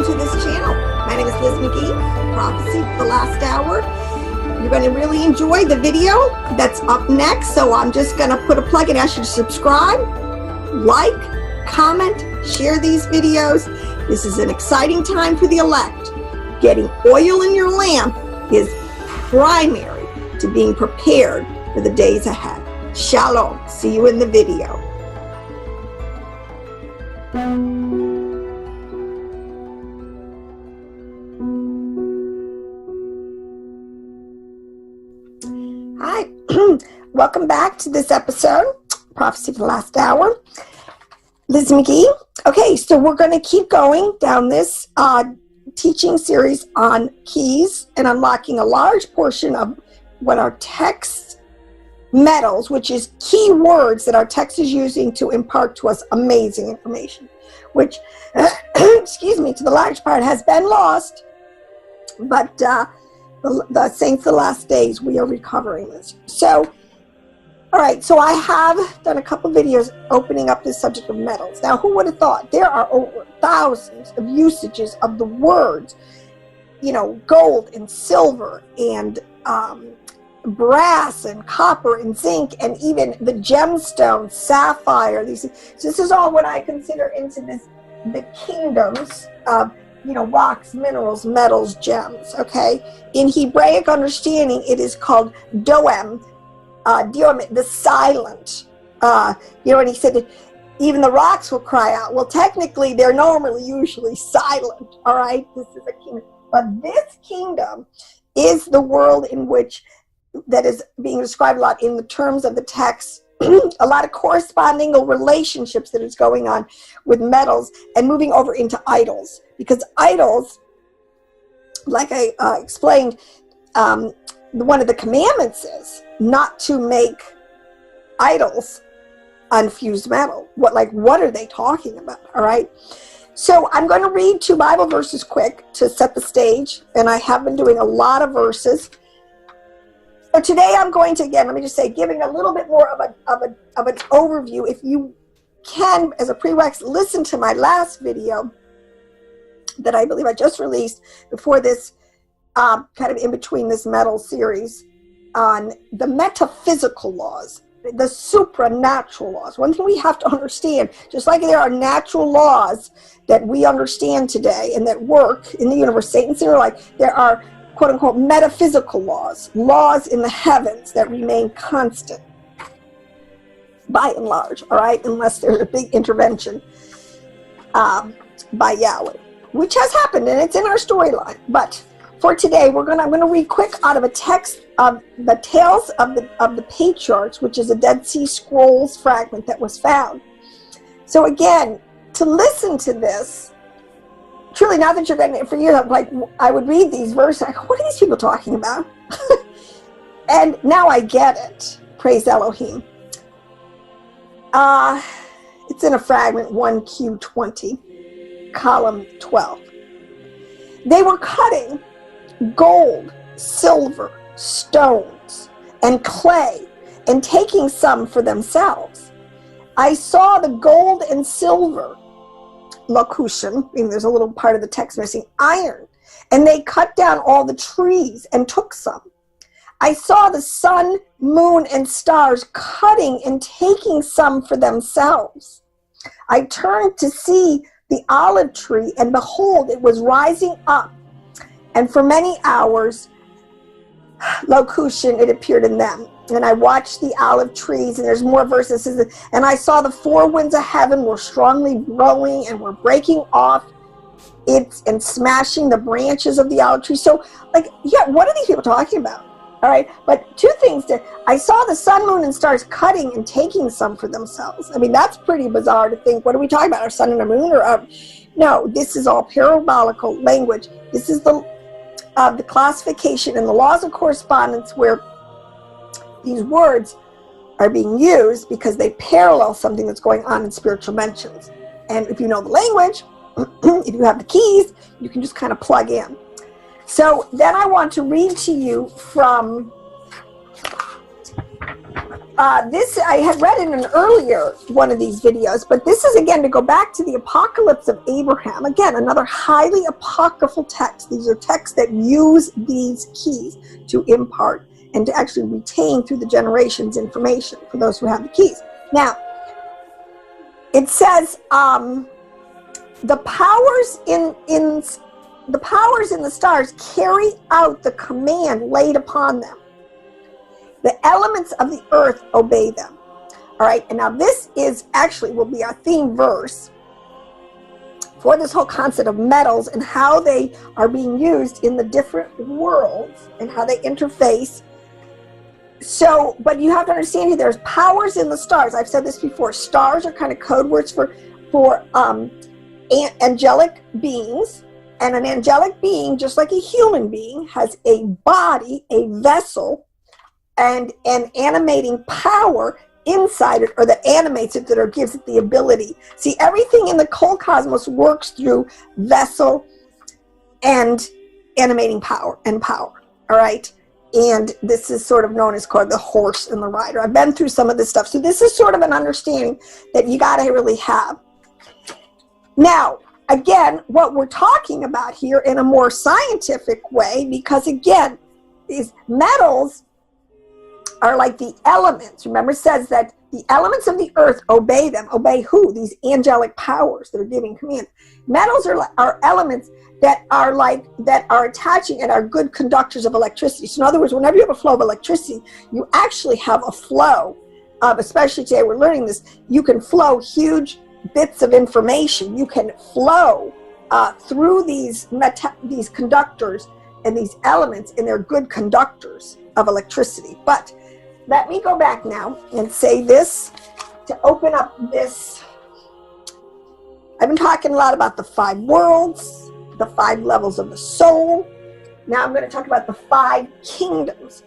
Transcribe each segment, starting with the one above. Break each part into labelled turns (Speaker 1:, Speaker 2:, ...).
Speaker 1: to this channel. My name is Liz McGee, Prophecy for the Last Hour. You're going to really enjoy the video that's up next, so I'm just going to put a plug and ask you to subscribe, like, comment, share these videos. This is an exciting time for the elect. Getting oil in your lamp is primary to being prepared for the days ahead. Shalom. See you in the video. Hi, welcome back to this episode, Prophecy for the Last Hour. Liz McGee. Okay, so we're going to keep going down this teaching series on keys and unlocking a large portion of what our text metals, which is key words that our text is using to impart to us amazing information, which, excuse me, to the large part has been lost, but the saints of the last days, we are recovering this. So, all right, so I have done a couple videos opening up this subject of metals. Now, who would have thought? There are over thousands of usages of the words, you know, gold and silver and brass and copper and zinc and even the gemstones, sapphire. So this is all what I consider into the kingdoms of, you know, rocks, minerals, metals, gems, okay? In Hebraic understanding, it is called doem, the silent. You know, and he said, even the rocks will cry out. Well, technically, they're usually silent, all right? This is a kingdom. But this kingdom is the world in which, that is being described a lot in the terms of the text, a lot of corresponding relationships that is going on with metals and moving over into idols. Because idols, like I explained, one of the commandments is not to make idols unfused metal. What are they talking about? All right. So I'm going to read 2 Bible verses quick to set the stage, and I have been doing a lot of verses. So today I'm going to, again, let me just say, giving a little bit more of an overview. If you can, as a prereq, listen to my last video that I believe I just released before this, kind of in between this metal series, on the metaphysical laws, the supranatural laws. One thing we have to understand, just like there are natural laws that we understand today and that work in the universe, Satan's inner life, there are quote unquote metaphysical laws in the heavens that remain constant by and large, all right, unless there's a big intervention by Yahweh, which has happened, and it's in our storyline. But for today, I'm going to read quick out of a text of the Tales of the Patriarchs, which is a Dead Sea Scrolls fragment that was found. So again, to listen to this, truly, now that you're getting it for years, I'm like, I would read these verses, like, what are these people talking about? And now I get it. Praise Elohim. It's in a fragment 1Q20, column 12. They were cutting gold, silver, stones, and clay, and taking some for themselves. I saw the gold and silver, locution, I mean, there's a little part of the text missing, iron, and they cut down all the trees and took some. I saw the sun, moon, and stars cutting and taking some for themselves. I turned to see the olive tree, and behold, it was rising up, and for many hours, locution, it appeared in them. And I watched the olive trees, and there's more verses. And I saw the 4 winds of heaven were strongly blowing and were breaking off it and smashing the branches of the olive tree. So, like, yeah, what are these people talking about? All right, but 2 things. I saw the sun, moon, and stars cutting and taking some for themselves. I mean, that's pretty bizarre to think. What are we talking about? Our sun and our moon? No, this is all parabolical language. This is the classification and the laws of correspondence where these words are being used because they parallel something that's going on in spiritual dimensions. And if you know the language, if you have the keys, you can just kind of plug in. So then I want to read to you from this I had read in an earlier one of these videos, but this is again to go back to the Apocalypse of Abraham. Again, another highly apocryphal text. These are texts that use these keys to impart and to actually retain through the generations information for those who have the keys. Now, it says the powers in the stars carry out the command laid upon them. The elements of the earth obey them. All right, and now this is actually will be our theme verse for this whole concept of metals and how they are being used in the different worlds and how they interface. So, but you have to understand here, there's powers in the stars. I've said this before. Stars are kind of code words for angelic beings. And an angelic being, just like a human being, has a body, a vessel, and an animating power inside it, or that animates it, that or gives it the ability. See, everything in the whole cosmos works through vessel and animating power and power. All right. And this is sort of known as called the horse and the rider. I've been through some of this stuff. So this is sort of an understanding that you got to really have. Now, again, what we're talking about here in a more scientific way, because again, these metals are like the elements. Remember, it says that the elements of the earth obey them. Obey who? These angelic powers that are giving command. Metals are elements that are attaching and are good conductors of electricity. So in other words, whenever you have a flow of electricity, you actually have a flow of, especially today we're learning this, you can flow huge bits of information. You can flow through these conductors and these elements, and they're good conductors of electricity. But let me go back now and say this to open up this. I've been talking a lot about the 5 worlds, the 5 levels of the soul. Now I'm going to talk about the 5 kingdoms.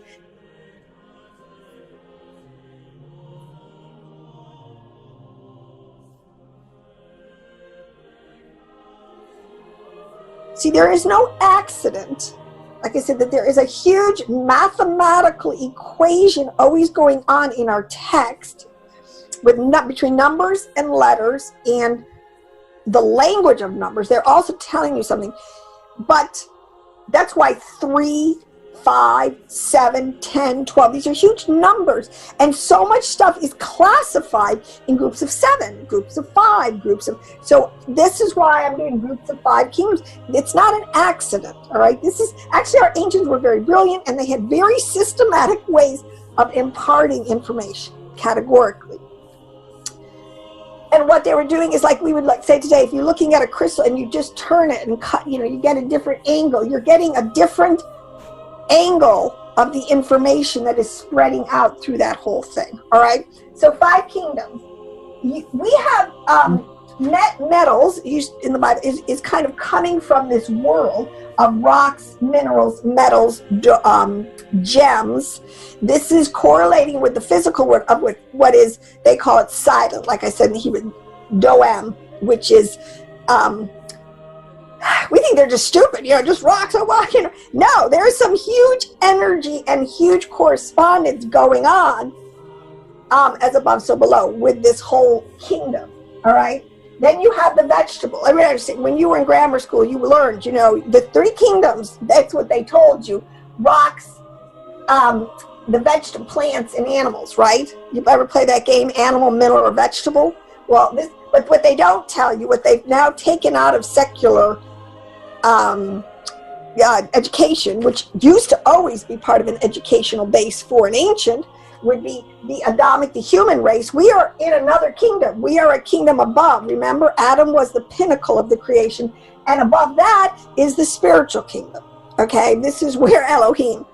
Speaker 1: See, there is no accident. Like I said, that there is a huge mathematical equation always going on in our text with between numbers and letters and the language of numbers. They're also telling you something. But that's why 3, 5, 7, 10, 12, these are huge numbers. And so much stuff is classified in groups of 7, groups of 5, so this is why I'm doing groups of 5 kingdoms. It's not an accident, all right? This is, actually our ancients were very brilliant, and they had very systematic ways of imparting information categorically. And what they were doing is, like we would say today, if you're looking at a crystal and you just turn it and cut, you get a different angle. You're getting a different angle of the information that is spreading out through that whole thing. All right. So 5 kingdoms. We have metals used in the Bible is kind of coming from this world of rocks, minerals, metals, gems. This is correlating with the physical world of what is, they call it silent, like I said in Hebrew, doem, which is we think they're just stupid, just rocks. No, there's some huge energy and huge correspondence going on, as above, so below, with this whole kingdom. All right. Then you have the vegetable. I mean, when you were in grammar school, you learned, the 3 kingdoms. That's what they told you: rocks, the vegetable, plants, and animals. Right? You ever play that game, animal, mineral, or vegetable? Well, but what they don't tell you, what they've now taken out of secular education, which used to always be part of an educational base for an ancient, would be the Adamic, the human race. We are in another kingdom. We are a kingdom above. Remember, Adam was the pinnacle of the creation, and above that is the spiritual kingdom. Okay, this is where Elohim,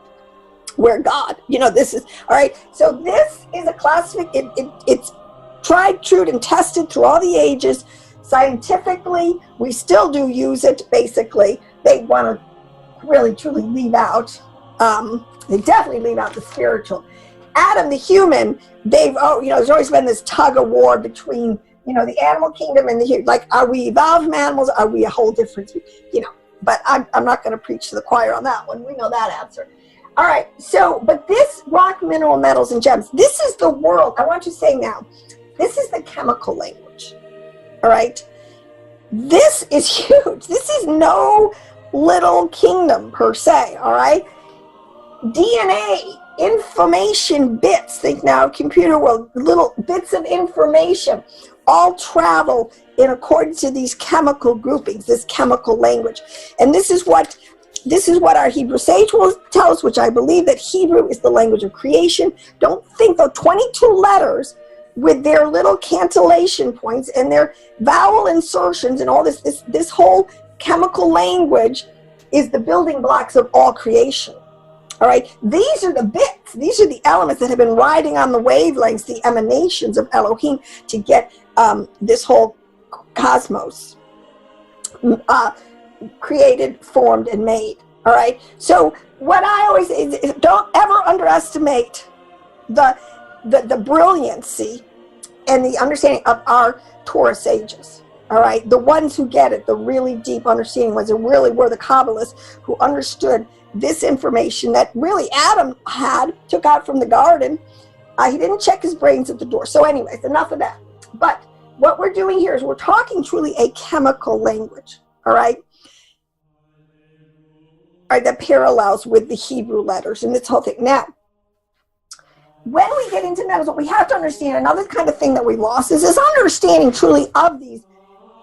Speaker 1: where God, this is, all right. So this is a classic, it's tried, true, and tested through all the ages. Scientifically, we still do use it, basically. They want to really, truly leave out, they definitely leave out the spiritual. Adam, the human, there's always been this tug of war between, the animal kingdom and the human. Like, are we evolved from animals? Are we a whole different, but I'm not going to preach to the choir on that one. We know that answer. All right, so, but this rock, mineral, metals, and gems, this is the world. I want you to say now, this is the chemical language, all right? This is huge. This is no little kingdom per se, all right? DNA, information bits, think now computer world, little bits of information, all travel in accordance to these chemical groupings, this chemical language. And this is what our Hebrew sage will tell us, which I believe that Hebrew is the language of creation. Don't think though, 22 letters with their little cantillation points and their vowel insertions and all this whole chemical language is the building blocks of all creation. All right, these are the bits, these are the elements that have been riding on the wavelengths, the emanations of Elohim to get this whole cosmos created, formed, and made. All right, so what I always say is don't ever underestimate the brilliancy and the understanding of our Torah sages. All right, the ones who get it, the really deep understanding ones, and really were the Kabbalists who understood this information that really Adam took out from the garden. He didn't check his brains at the door. So anyways, enough of that. But what we're doing here is we're talking truly a chemical language, all right? All right, that parallels with the Hebrew letters and this whole thing. Now, when we get into metals, what we have to understand, another kind of thing that we lost is this understanding truly of these.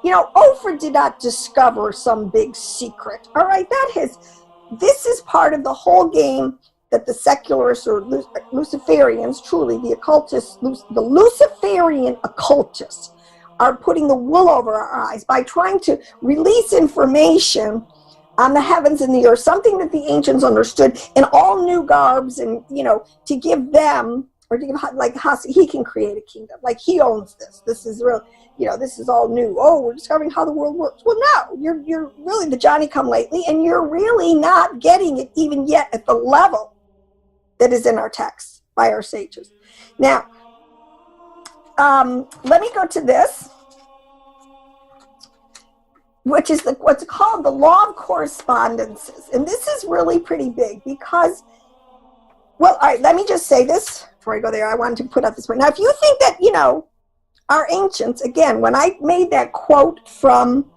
Speaker 1: You know, Ophir did not discover some big secret, all right? This is part of the whole game that the secularists or Luciferians, truly the occultists, the Luciferian occultists are putting the wool over our eyes by trying to release information on the heavens and the earth, something that the ancients understood in all new garbs, and, you know, to give them, or to give, like, he can create a kingdom, like he owns this. This is real, you know, this is all new. Oh, we're discovering how the world works. Well, no, you're really the Johnny-come-lately, and you're really not getting it even yet at the level that is in our text by our sages. Now, let me go to this, which is what's called the law of correspondences. And this is really pretty big because, well, all right, let me just say this before I go there. I wanted to put up this point. Now, if you think that, you know, our ancients, again, when I made that quote from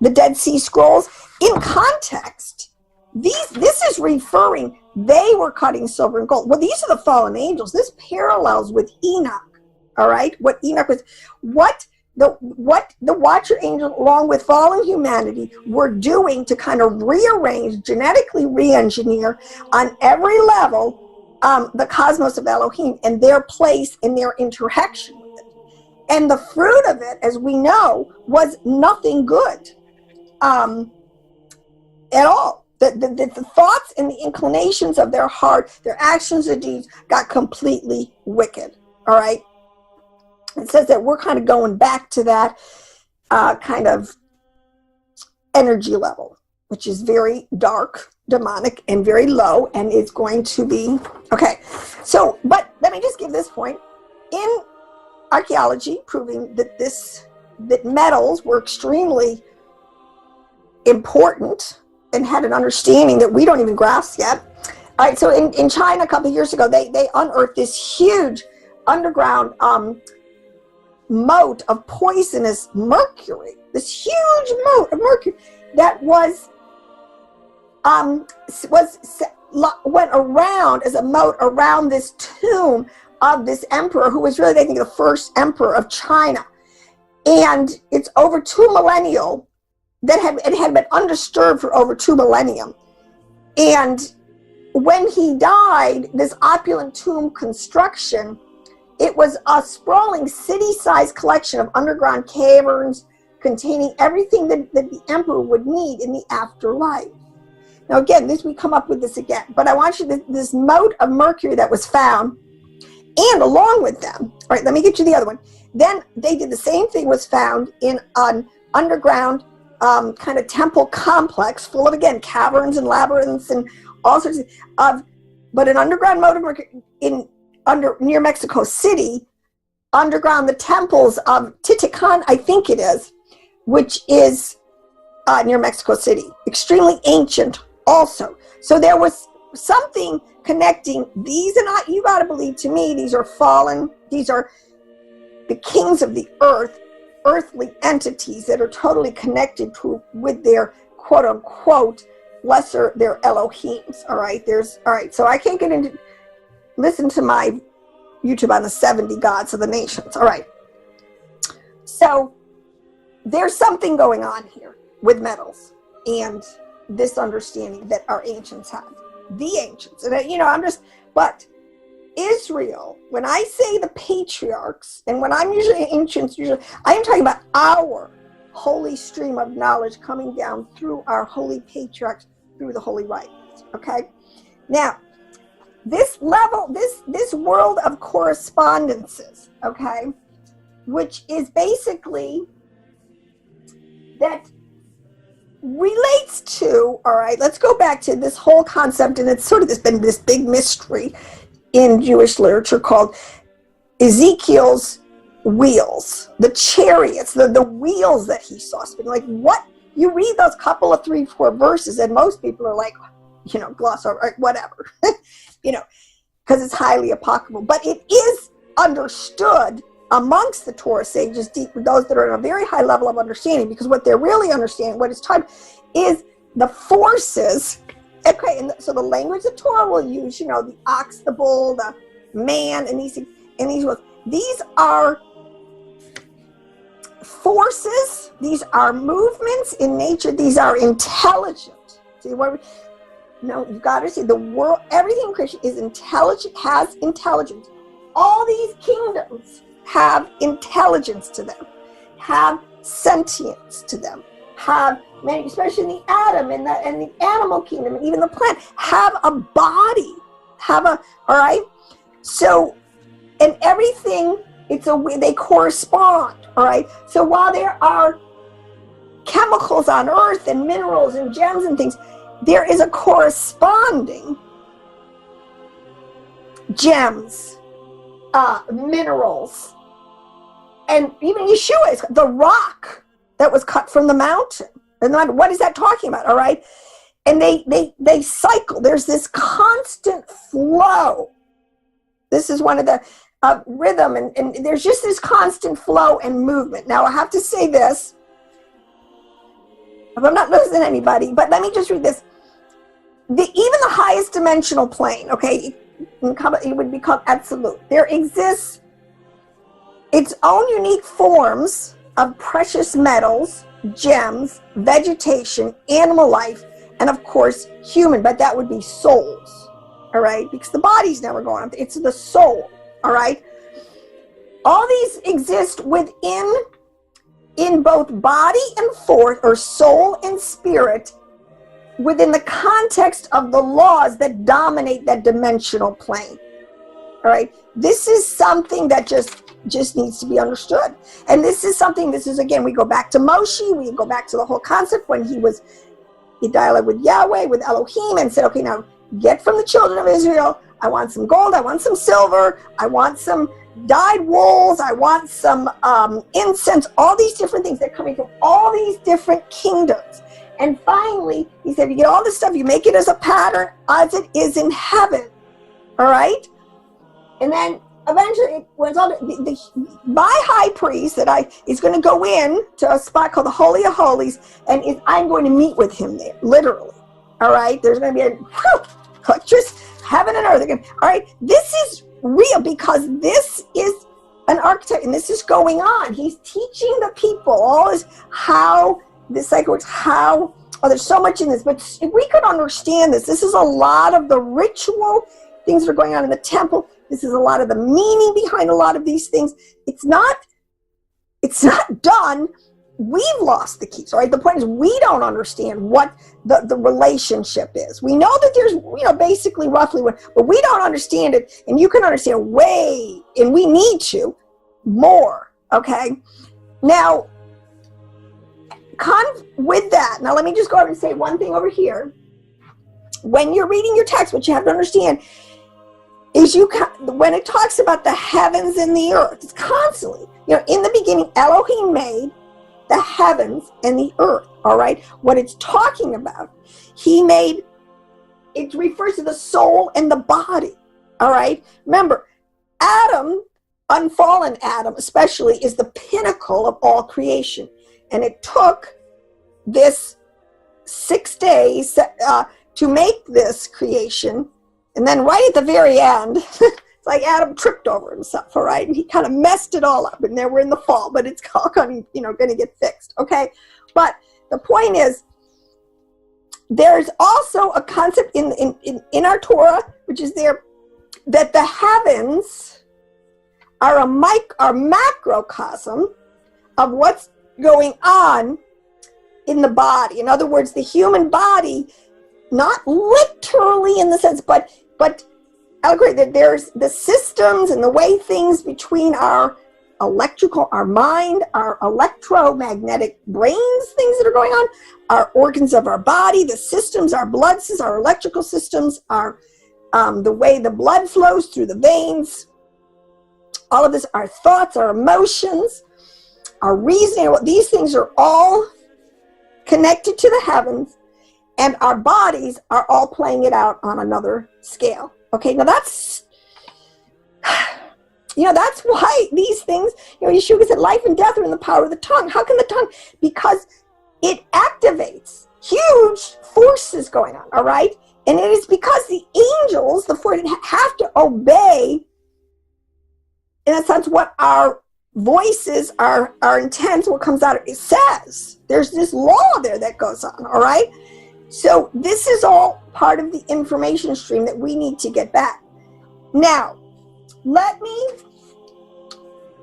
Speaker 1: the Dead Sea Scrolls, in context, this is referring, they were cutting silver and gold. Well, these are the fallen angels. This parallels with Enoch, all right? What Enoch was, what the Watcher angel, along with fallen humanity, were doing to kind of rearrange, genetically re-engineer on every level the cosmos of Elohim and their place and their interaction with it. And the fruit of it, as we know, was nothing good at all. The thoughts and the inclinations of their heart, their actions and deeds got completely wicked, all right? It says that we're kind of going back to that kind of energy level, which is very dark, demonic, and very low, and is going to be, okay. So, but let me just give this point. In archaeology, proving that metals were extremely important and had an understanding that we don't even grasp yet. All right, so in China a couple of years ago, they unearthed this huge underground moat of poisonous mercury, this huge moat of mercury that went around as a moat around this tomb of this emperor who was really, I think, the first emperor of China. And it's over 2 millennia that it had been undisturbed for over 2 millennia. And when he died, this opulent tomb construction, it was a sprawling city-sized collection of underground caverns containing everything that the emperor would need in the afterlife. Now again, we come up with this again, but I want you this moat of mercury that was found, and along with them, all right, let me get you the other one. Then they did the same thing, was found in an underground kind of temple complex full of, again, caverns and labyrinths and all sorts of, but an underground moat of mercury near Mexico City, underground the temples of Titicaca, I think it is, which is near Mexico City, extremely ancient also. So there was something connecting these, and you got to believe, to me, these are fallen, these are the kings of the earth, earthly entities that are totally connected with their quote unquote lesser, their Elohims. All right, so I can't get into, listen to my YouTube on the 70 gods of the nations. All right, so there's something going on here with metals and this understanding that our ancients had, the ancients, and but Israel, when I say the patriarchs, and when I'm usually ancients, I am talking about our holy stream of knowledge coming down through our holy patriarchs, through the holy writings. Okay, now this level, this world of correspondences, okay, which is basically that relates to, all right, let's go back to this whole concept, and it's sort of been this big mystery in Jewish literature called Ezekiel's wheels, the chariots, the wheels that he saw spinning. Like, what, you read those couple of 3-4 verses and most people are like, gloss over, whatever, because it's highly apocryphal, but it is understood amongst the Torah sages, those that are at a very high level of understanding, because what they're really understanding, what it's taught, is the forces. Okay, and so the language the Torah will use, the ox, the bull, the man, and these words. These are forces. These are movements in nature. These are intelligent. See what? You've got to see the world. Everything in creation is intelligent. Has intelligence. All these kingdoms have intelligence to them, have sentience to them, have many, especially in the atom and the animal kingdom, and even the plant, have a body, all right? So, and everything, they correspond, all right? So while there are chemicals on earth and minerals and gems and things, there is a corresponding gems, minerals, and even Yeshua is the rock that was cut from the mountain. And what is that talking about? All right. And they cycle. There's this constant flow. This is one of the rhythm. And there's just this constant flow and movement. Now I have to say this. I'm not losing anybody, but let me just read this. Even the highest dimensional plane, okay, it would be called absolute. There exists its own unique forms of precious metals, gems, vegetation, animal life, and of course human, but that would be souls, all right, because the body's never going up. It's the soul, all right. All these exist in both body and force, or soul and spirit, within the context of the laws that dominate that dimensional plane, all right. This is something that just needs to be understood. And this is again, we go back to Moshe, we go back to the whole concept when he dialogued with Yahweh, with Elohim, and said, okay, now get from the children of Israel, I want some gold, I want some silver, I want some dyed wools, I want some incense, all these different things that are coming from all these different kingdoms. And finally, he said, you get all this stuff, you make it as a pattern as it is in heaven, all right? And then eventually, my high priest is going to go in to a spot called the Holy of Holies, and I'm going to meet with him there, literally. All right, there's going to be just heaven and earth again. All right, this is real because this is an archetype, and this is going on. He's teaching the people all this, how this cycle works. There's so much in this, but if we could understand this is a lot of the ritual things that are going on in the temple. This is a lot of the meaning behind a lot of these things. It's not done. We've lost the keys, all right? The point is we don't understand what the relationship is. We know that there's, basically roughly what, but we don't understand it, and you can understand way, and we need to, more, okay? Now, with that, now let me just go over and say one thing over here. When you're reading your text, what you have to understand is when it talks about the heavens and the earth, it's constantly, in the beginning, Elohim made the heavens and the earth, all right? What it's talking about, he made it refers to the soul and the body. All right. Remember, Adam, unfallen Adam especially, is the pinnacle of all creation. And it took this 6 days to make this creation. And then right at the very end, it's like Adam tripped over himself, all right? And he kind of messed it all up. And now we're in the fall, but it's all going to get fixed, okay? But the point is, there's also a concept in our Torah, which is there, that the heavens are a macrocosm of what's going on in the body. In other words, the human body, not literally in the sense, but I agree that there's the systems and the way things between our mind, our electromagnetic brains, things that are going on, our organs of our body, the systems, our blood systems, our electrical systems, our the way the blood flows through the veins, all of this, our thoughts, our emotions, our reasoning, these things are all connected to the heavens, and our bodies are all playing it out on another scale. Okay, now that's why these things, Yeshua said life and death are in the power of the tongue. How can the tongue? Because it activates huge forces going on, all right? And it is because the angels, the four, have to obey, in a sense, what our voices, our intent, what comes out, it says. There's this law there that goes on, all right? So this is all part of the information stream that we need to get back. Now, let me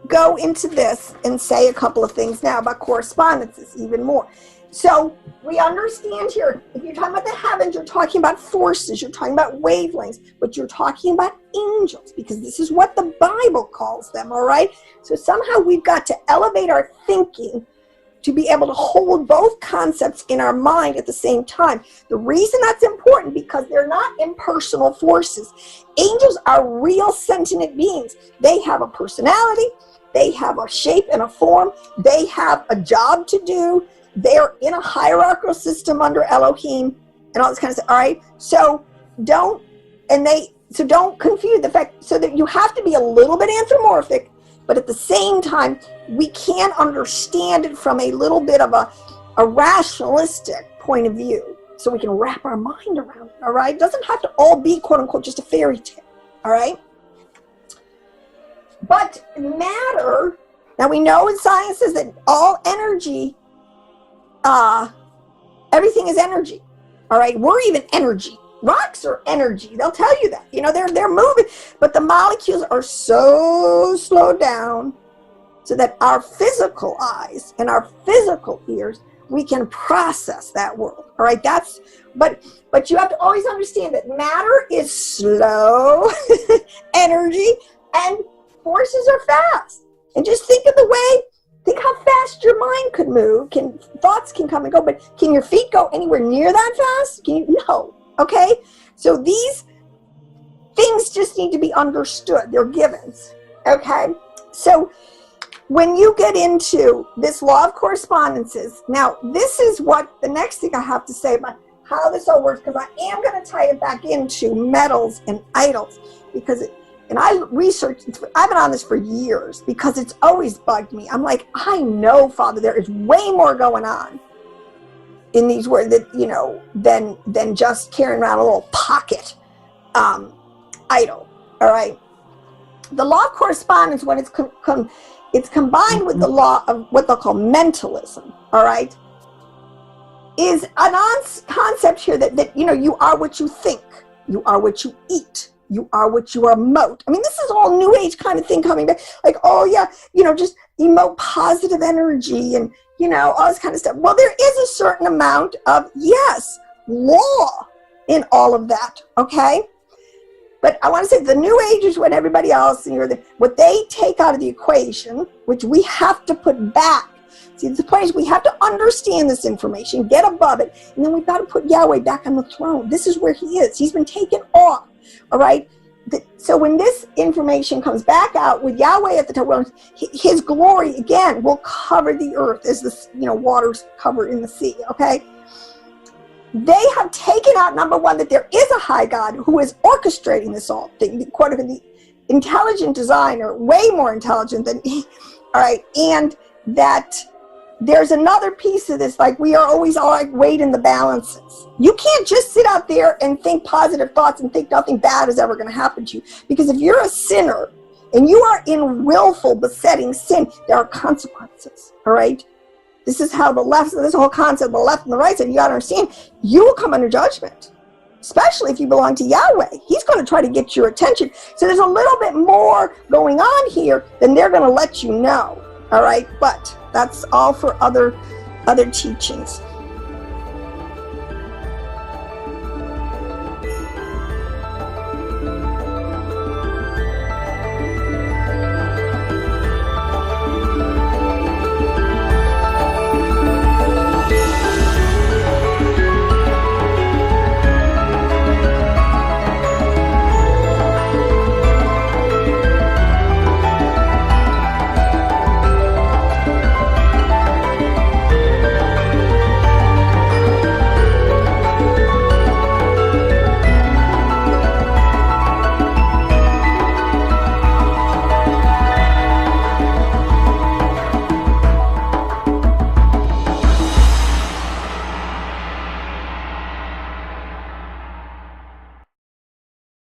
Speaker 1: go into this and say a couple of things now about correspondences even more. So we understand here, if you're talking about the heavens, you're talking about forces, you're talking about wavelengths, but you're talking about angels, because this is what the Bible calls them, all right? So somehow we've got to elevate our thinking to be able to hold both concepts in our mind at the same time. The reason that's important, because they're not impersonal forces. Angels are real sentient beings. They have a personality, they have a shape and a form, they have a job to do, they're in a hierarchical system under Elohim and all this kind of stuff, all right? So don't confuse the fact, so that you have to be a little bit anthropomorphic, but at the same time, we can understand it from a little bit of a rationalistic point of view, so we can wrap our mind around it, all right? It doesn't have to all be, quote unquote, just a fairy tale, all right? But matter, now we know in sciences that all energy, everything is energy, all right? We're even energy. Rocks are energy. They'll tell you that. They're moving, but the molecules are so slowed down so that our physical eyes and our physical ears, we can process that world. All right, but you have to always understand that matter is slow energy and forces are fast. And just think how fast your mind could move. Thoughts can come and go, but can your feet go anywhere near that fast? No. Okay, so these things just need to be understood. They're givens. Okay, so when you get into this law of correspondences, now this is what the next thing I have to say about how this all works, because I am going to tie it back into metals and idols, and I researched, I've been on this for years because it's always bugged me. I'm like, I know, Father, there is way more going on in these words that, than just carrying around a little pocket idol, all right? The law of correspondence, when it's combined with the law of what they'll call mentalism, all right, is a concept here that you are what you think, you are what you eat, you are what you emote. I mean, this is all new age kind of thing coming back, like, oh yeah, just emote positive energy and all this kind of stuff. Well, there is a certain amount of, yes, law in all of that, okay? But I want to say the New Agers, when everybody else, what they take out of the equation, which we have to put back. See, the point is we have to understand this information, get above it, and then we've got to put Yahweh back on the throne. This is where he is. He's been taken off, all right? So when this information comes back out with Yahweh at the top, his glory, again, will cover the earth as the waters cover in the sea, okay? they have taken out, number one, that there is a high God who is orchestrating this all thing, the intelligent designer, way more intelligent than me, all right, and that there's another piece of this, like we are always all like weighed in the balances. You can't just sit out there and think positive thoughts and think nothing bad is ever going to happen to you, because if you're a sinner and you are in willful besetting sin, there are consequences, all right? This is how the left, this whole concept, the left and the right side, you got to understand, you will come under judgment, especially if you belong to Yahweh. He's going to try to get your attention. So there's a little bit more going on here than they're going to let you know, all right? But that's all for other teachings.